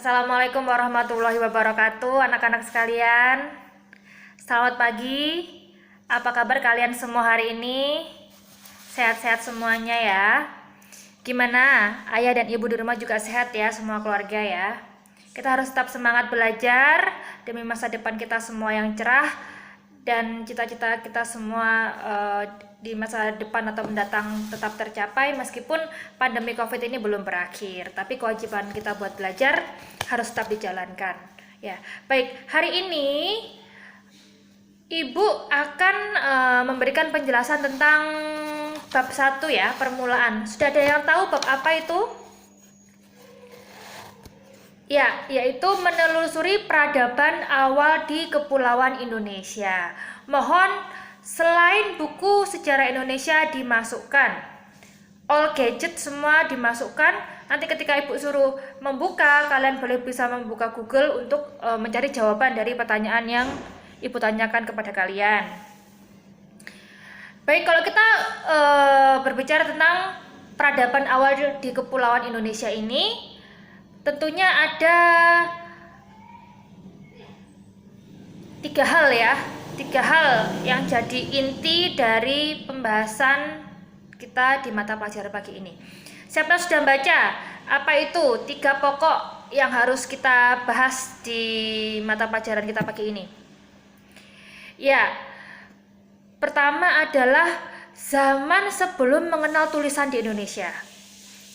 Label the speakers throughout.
Speaker 1: Assalamualaikum warahmatullahi wabarakatuh, anak-anak sekalian. Selamat pagi. Apa kabar kalian semua hari ini? Sehat-sehat semuanya ya. Gimana? Ayah dan ibu di rumah juga sehat ya, semua keluarga ya. Kita harus tetap semangat belajar demi masa depan kita semua yang cerah dan cita-cita kita semua di masa depan atau mendatang tetap tercapai meskipun pandemi COVID ini belum berakhir. Tapi kewajiban kita buat belajar harus tetap dijalankan. Ya, baik. Hari ini Ibu akan memberikan penjelasan tentang bab 1 ya, permulaan. Sudah ada yang tahu bab apa itu? Ya, yaitu menelusuri peradaban awal di Kepulauan Indonesia. Mohon selain buku sejarah Indonesia dimasukkan, all gadget semua dimasukkan. Nanti ketika Ibu suruh membuka, kalian boleh bisa membuka Google untuk mencari jawaban dari pertanyaan yang Ibu tanyakan kepada kalian. Baik, kalau kita berbicara tentang peradaban awal di Kepulauan Indonesia ini, tentunya ada tiga hal yang jadi inti dari pembahasan kita di mata pelajaran pagi ini. Siapa yang sudah baca apa itu 3 pokok yang harus kita bahas di mata pelajaran kita pagi ini? Ya, pertama adalah zaman sebelum mengenal tulisan di Indonesia.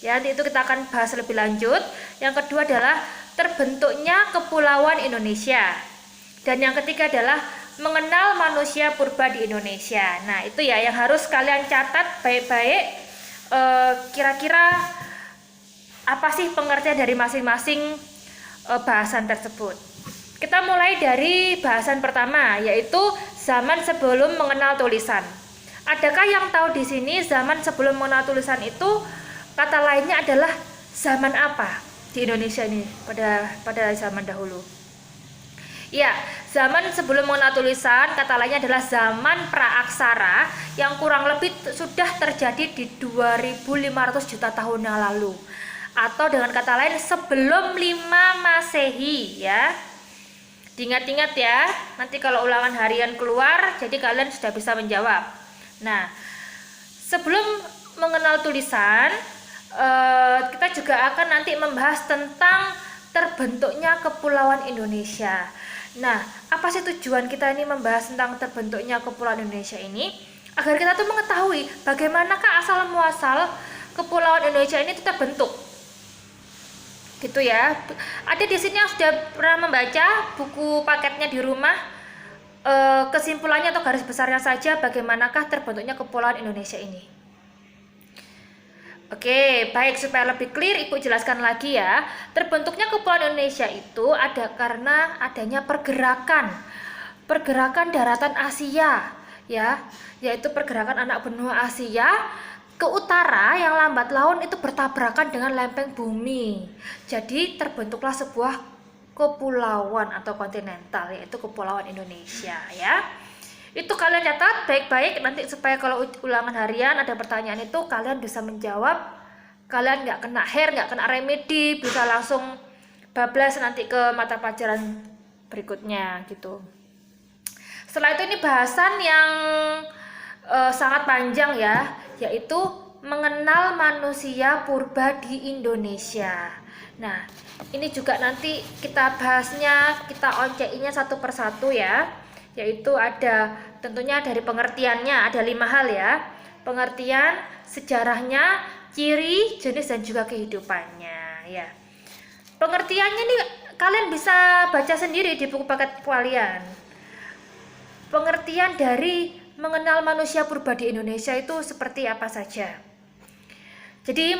Speaker 1: Ya, nanti itu kita akan bahas lebih lanjut. Yang kedua adalah terbentuknya Kepulauan Indonesia. Dan yang ketiga adalah mengenal manusia purba di Indonesia. Nah, itu ya yang harus kalian catat baik-baik. Kira-kira apa sih pengertian dari masing-masing bahasan tersebut. Kita mulai dari bahasan pertama, yaitu zaman sebelum mengenal tulisan. Adakah yang tahu di sini zaman sebelum mengenal tulisan itu kata lainnya adalah zaman apa di Indonesia ini pada zaman dahulu? Ya, zaman sebelum mengenal tulisan kata lainnya adalah zaman praaksara yang kurang lebih sudah terjadi di 2500 juta tahun yang lalu. Atau dengan kata lain sebelum 5 Masehi ya. Diingat-ingat ya, nanti kalau ulangan harian keluar jadi kalian sudah bisa menjawab. Nah, sebelum mengenal tulisan, kita juga akan nanti membahas tentang terbentuknya Kepulauan Indonesia. Nah, apa sih tujuan kita ini membahas tentang terbentuknya Kepulauan Indonesia ini? Agar kita tuh mengetahui bagaimanakah asal muasal Kepulauan Indonesia ini terbentuk. Gitu ya. Ada di sini yang sudah pernah membaca buku paketnya di rumah, kesimpulannya atau garis besarnya saja bagaimanakah terbentuknya Kepulauan Indonesia ini. Oke, baik, supaya lebih clear Ibu jelaskan lagi ya. Terbentuknya Kepulauan Indonesia itu ada karena adanya pergerakan daratan Asia ya, yaitu pergerakan anak benua Asia ke utara yang lambat laun itu bertabrakan dengan lempeng bumi. Jadi terbentuklah sebuah kepulauan atau kontinental, yaitu Kepulauan Indonesia ya. Itu kalian catat baik-baik nanti supaya kalau ulangan harian ada pertanyaan itu kalian bisa menjawab. Kalian nggak kena nggak kena remedi, bisa langsung bablas nanti ke mata pelajaran berikutnya gitu. Setelah itu ini bahasan yang sangat panjang ya, yaitu mengenal manusia purba di Indonesia. Nah, ini juga nanti kita bahasnya, kita onceinya satu persatu ya. Yaitu ada tentunya dari pengertiannya ada 5 hal ya. Pengertian, sejarahnya, ciri, jenis dan juga kehidupannya ya. Pengertiannya nih kalian bisa baca sendiri di buku paket kalian. Pengertian dari mengenal manusia purba di Indonesia itu seperti apa saja. Jadi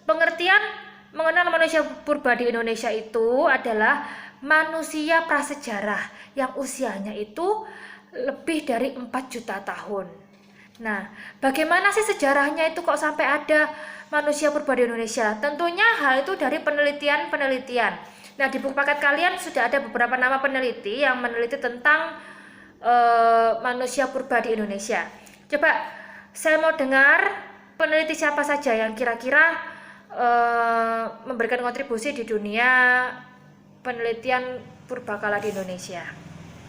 Speaker 1: pengertian mengenal manusia purba di Indonesia itu adalah manusia prasejarah yang usianya itu lebih dari 4 juta tahun. Nah, bagaimana sih sejarahnya itu kok sampai ada manusia purba di Indonesia? Tentunya hal itu dari penelitian. Nah, di buku paket kalian sudah ada beberapa nama peneliti yang meneliti tentang manusia purba di Indonesia. Coba saya mau dengar peneliti siapa saja yang kira-kira memberikan kontribusi di dunia penelitian purbakala di Indonesia.